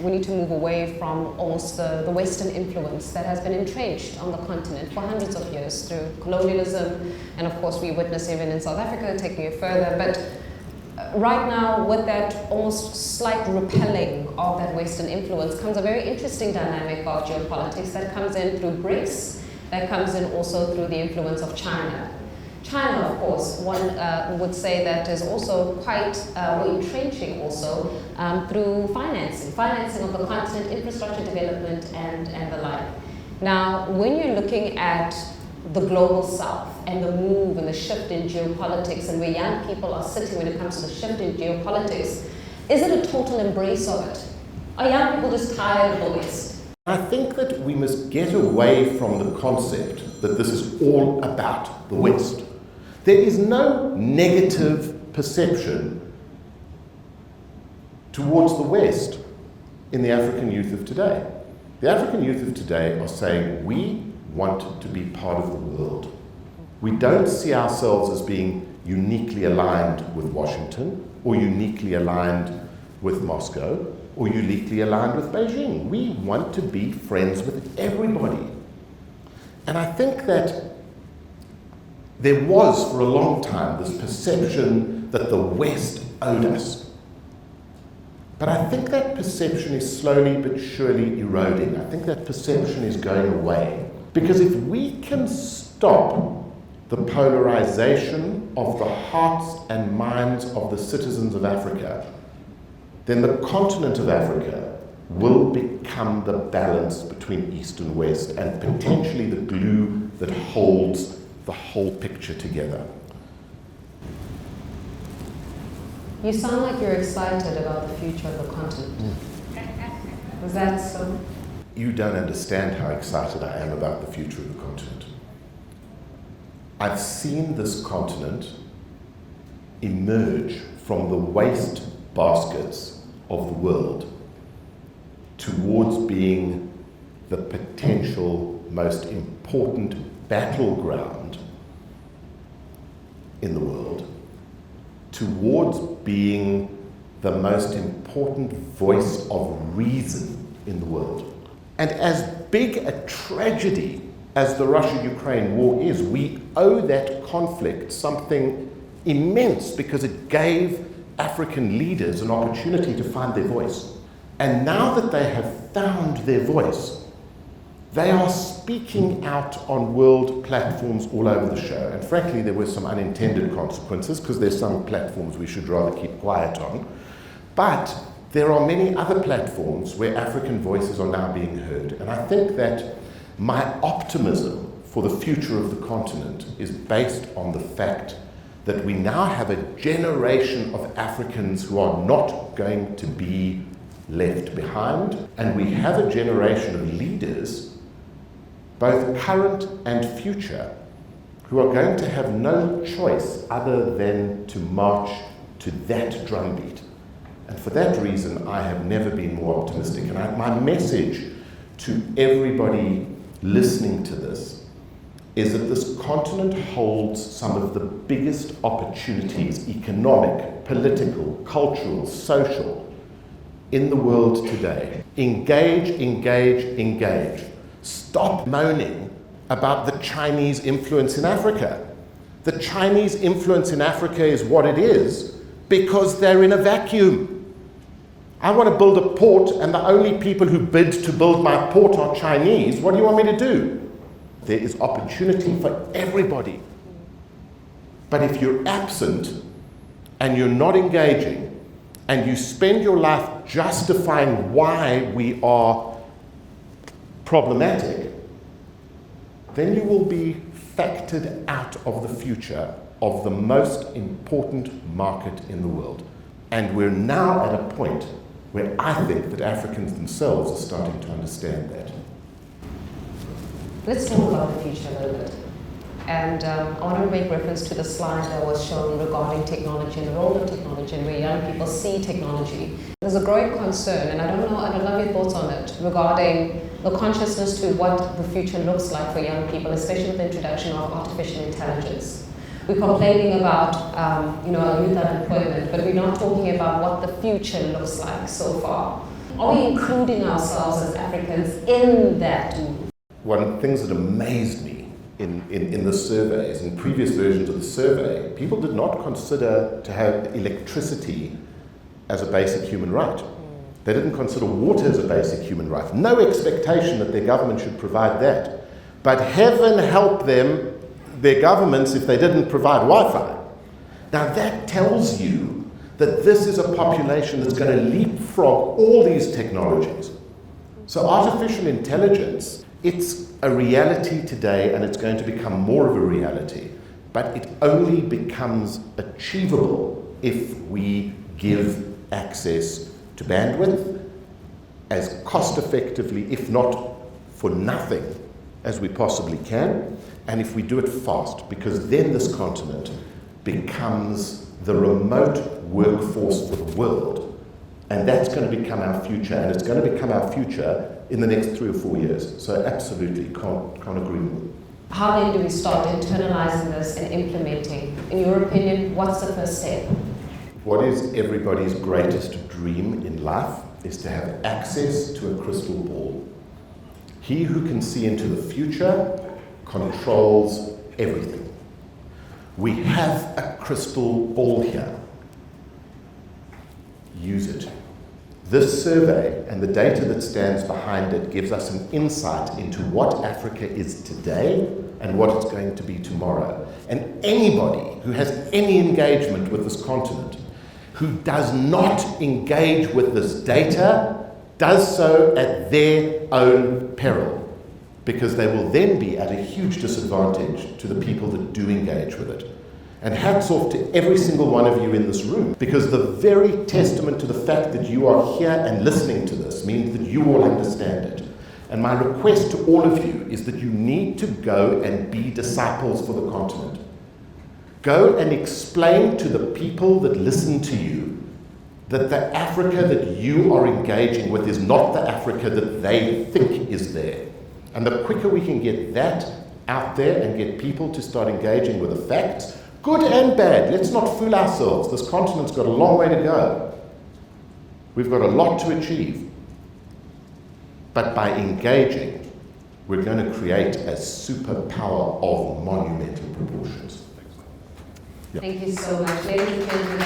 we need to move away from almost the Western influence that has been entrenched on the continent for hundreds of years through colonialism, and of course we witness even in South Africa taking it further. But right now, with that almost slight repelling of that Western influence comes a very interesting dynamic of geopolitics that comes in through BRICS, that comes in also through the influence of China. China, of course, one would say that is also quite entrenching also through financing of the continent, infrastructure development and the like. Now, when you're looking at the global south and the move and the shift in geopolitics and where young people are sitting when it comes to the shift in geopolitics, is it a total embrace of it? Are young people just tired of the West? I think that we must get away from the concept that this is all about the West. There is no negative perception towards the West in the African youth of today. The African youth of today are saying, we want to be part of the world. We don't see ourselves as being uniquely aligned with Washington, or uniquely aligned with Moscow, or uniquely aligned with Beijing. We want to be friends with everybody. And I think that there was, for a long time, this perception that the West owed us. But I think that perception is slowly but surely eroding. I think that perception is going away. Because if we can stop the polarization of the hearts and minds of the citizens of Africa, then the continent of Africa will become the balance between East and West, and potentially the glue that holds the whole picture together. You sound like you're excited about the future of the continent. Is that so? You don't understand how excited I am about the future of the continent. I've seen this continent emerge from the waste baskets of the world towards being the potential most important battleground in the world, towards being the most important voice of reason in the world. And as big a tragedy as the Russia-Ukraine war is, we owe that conflict something immense, because it gave African leaders an opportunity to find their voice. And now that they have found their voice, they are speaking out on world platforms all over the show. And frankly, there were some unintended consequences, because there's some platforms we should rather keep quiet on. But there are many other platforms where African voices are now being heard. And I think that my optimism for the future of the continent is based on the fact that we now have a generation of Africans who are not going to be left behind, and we have a generation of leaders, both current and future, who are going to have no choice other than to march to that drumbeat. And for that reason, I have never been more optimistic. And my message to everybody listening to this is that this continent holds some of the biggest opportunities, economic, political, cultural, social, in the world today. Engage, engage, engage. Stop moaning about the Chinese influence in Africa. The Chinese influence in Africa is what it is because they're in a vacuum. I want to build a port, and the only people who bid to build my port are Chinese. What do you want me to do? There is opportunity for everybody. But if you're absent and you're not engaging, and you spend your life justifying why we are problematic, then you will be factored out of the future of the most important market in the world. And we're now at a point where I think that Africans themselves are starting to understand that. Let's talk about the future a little bit. And I want to make reference to the slide that was shown regarding technology and the role of technology and where young people see technology. There's a growing concern, and I'd love your thoughts on it, regarding the consciousness to what the future looks like for young people, especially with the introduction of artificial intelligence. We're complaining about youth unemployment, but we're not talking about what the future looks like so far. Are we including ourselves as Africans in that? One of the things that amazed me in the surveys, in previous versions of the survey, people did not consider to have electricity as a basic human right. They didn't consider water as a basic human right. No expectation that their government should provide that. But heaven help them, their governments, if they didn't provide Wi-Fi. Now that tells you that this is a population that's going to leapfrog all these technologies. So artificial intelligence, it's a reality today, and it's going to become more of a reality, but it only becomes achievable if we give access to bandwidth as cost effectively, if not for nothing, as we possibly can, and if we do it fast, because then this continent becomes the remote workforce for the world, And that's going to become our future, and it's going to become our future in the next 3 or 4 years. So absolutely can't agree more. How then do we start internalizing this and implementing? In your opinion, what's the first step? What is everybody's greatest dream in life is to have access to a crystal ball. He who can see into the future controls everything. We have a crystal ball here. Use it. This survey and the data that stands behind it gives us an insight into what Africa is today and what it's going to be tomorrow. And anybody who has any engagement with this continent, who does not engage with this data, does so at their own peril, because they will then be at a huge disadvantage to the people that do engage with it. And hats off to every single one of you in this room, because the very testament to the fact that you are here and listening to this means that you all understand it. And my request to all of you is that you need to go and be disciples for the continent. Go and explain to the people that listen to you that the Africa that you are engaging with is not the Africa that they think is there. And the quicker we can get that out there and get people to start engaging with the facts, good and bad, let's not fool ourselves. This continent's got a long way to go. We've got a lot to achieve. But by engaging, we're going to create a superpower of monumental proportions. Yep. Thank you so much. Ladies and gentlemen,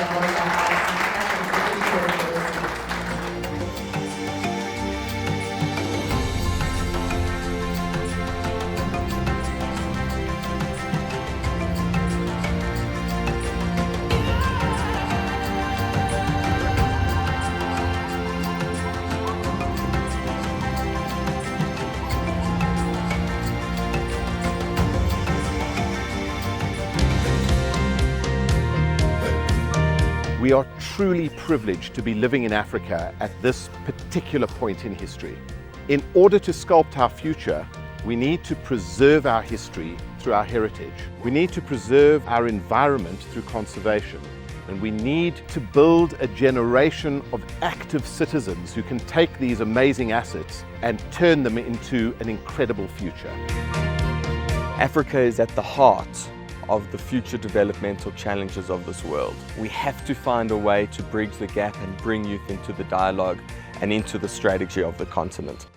We are truly privileged to be living in Africa at this particular point in history. In order to sculpt our future, we need to preserve our history through our heritage. We need to preserve our environment through conservation. And we need to build a generation of active citizens who can take these amazing assets and turn them into an incredible future. Africa is at the heart of the future developmental challenges of this world. We have to find a way to bridge the gap and bring youth into the dialogue and into the strategy of the continent.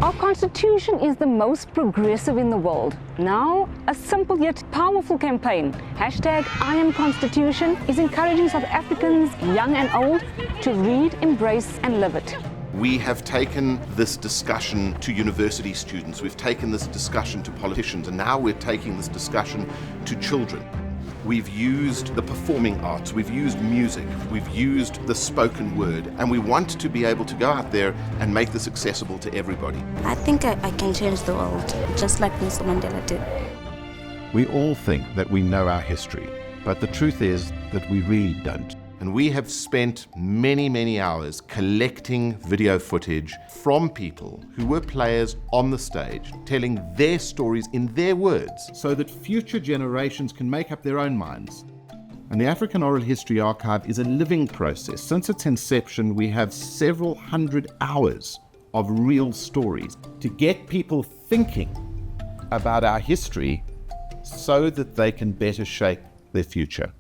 Our constitution is the most progressive in the world. Now, a simple yet powerful campaign, #IamConstitution, is encouraging South Africans, young and old, to read, embrace and live it. We have taken this discussion to university students, we've taken this discussion to politicians, and now we're taking this discussion to children. We've used the performing arts, we've used music, we've used the spoken word, and we want to be able to go out there and make this accessible to everybody. I think I can change the world, just like Nelson Mandela did. We all think that we know our history, but the truth is that we really don't. And we have spent many, many hours collecting video footage from people who were players on the stage, telling their stories in their words, so that future generations can make up their own minds. And the African Oral History Archive is a living process. Since its inception, we have several hundred hours of real stories to get people thinking about our history so that they can better shape their future.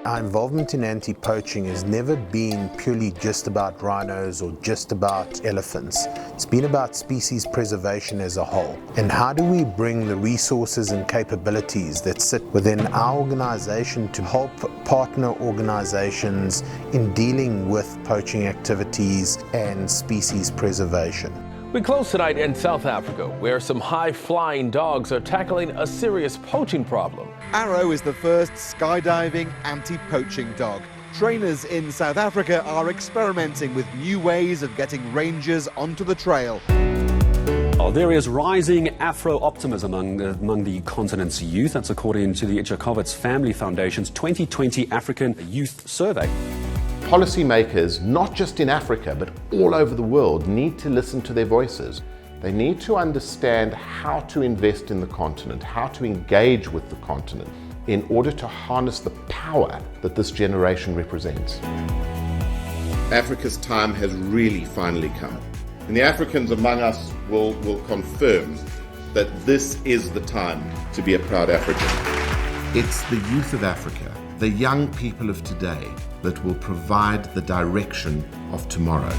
Our involvement in anti-poaching has never been purely just about rhinos or just about elephants. It's been about species preservation as a whole. And how do we bring the resources and capabilities that sit within our organization to help partner organizations in dealing with poaching activities and species preservation? We close tonight in South Africa, where some high-flying dogs are tackling a serious poaching problem. Arrow is the first skydiving anti-poaching dog. Trainers in South Africa are experimenting with new ways of getting rangers onto the trail. Well, there is rising Afro-optimism among the continent's youth. That's according to the Ichikowitz Family Foundation's 2020 African Youth Survey. Policymakers, not just in Africa, but all over the world, need to listen to their voices. They need to understand how to invest in the continent, how to engage with the continent in order to harness the power that this generation represents. Africa's time has really finally come. And the Africans among us will confirm that this is the time to be a proud African. It's the youth of Africa, the young people of today, that will provide the direction of tomorrow.